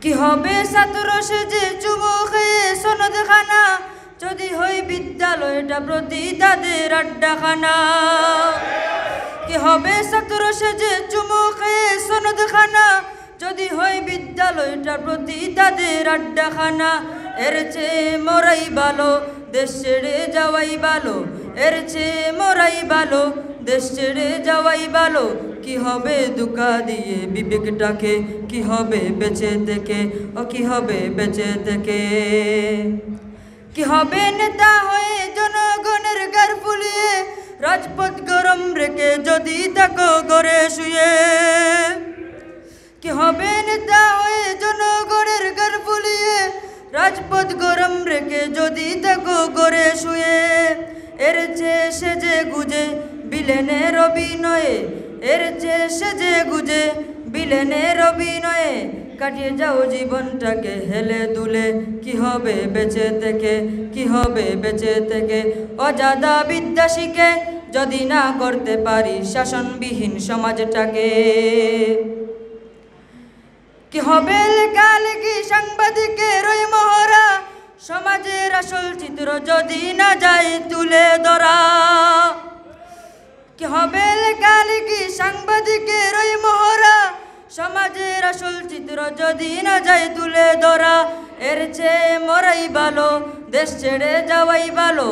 কি হবে ছাত্র সেজে চুমু খেয়ে সনদ খানা, যদি হই বিদ্যালয়টা প্রতি তাদের আড্ডাখানা। কি হবে ছাত্র সেজে চুমু খেয়ে সনদ খানা, যদি হই বিদ্যালয়টা প্রতি তাদের আড্ডাখানা। এর চেয়ে মরাই ভালো, দেশ ছেড়ে যাওয়াই ভালো। এর চেয়ে মরাই ভালো, দেশ ছেড়ে যাওয়াই ভালো। কি হবে দুকা দিয়ে বিবেকটাকে, কি হবে বেঁচে থেকে, ও কি হবে বেঁচে থেকে। কি হবে নেতা হয়ে জনগণের গার ফুলিয়ে, রাজপথ গরম রেখে যদি তাকো ঘরে শুয়ে। কি হবে নেতা হয়ে জনগণের গার ফুলিয়ে, রাজপথ গরম রেখে যদি তাকো ঘরে শুয়ে। এর চেয়ে সেজে গুজে বিলেনের অভিনয়ে, এর চেয়ে সেজে গুজে বিলেনের অভিনয়ে, কাটিয়ে যাও জীবনটাকে হেলে দুলে। কি হবে বেঁচে থেকে, কি হবে বেঁচে থেকে। অজাদা বিদ্যা শিখে যদি না করতে পারি শাসনবিহীন সমাজটাকে। কি হবে লেখালেখি সাংবাদিকের ওই মহড়া, সমাজের আসল চিত্র যদি না যায় তুলে ধরা। কি হবে লেখালেখি সাংবাদিকের ওই মহড়া, সমাজের আসল চিত্র যদি না যায় তুলে ধরা। এর চেয়ে মরাই ভালো, দেশ ছেড়ে যাওয়াই ভালো।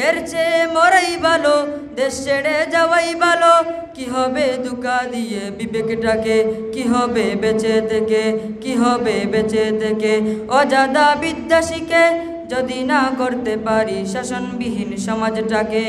এর চেয়ে মরাই ভালো, দেশ ছেড়ে যাওয়াই ভালো। কি হবে দুকা দিয়ে বিবেকটাকে, কি হবে বেঁচে থেকে, কি হবে বেঁচে থেকে। অজাদা বিদ্যা শিখে যদি না করতে পারি শাসনবিহীন সমাজটাকে।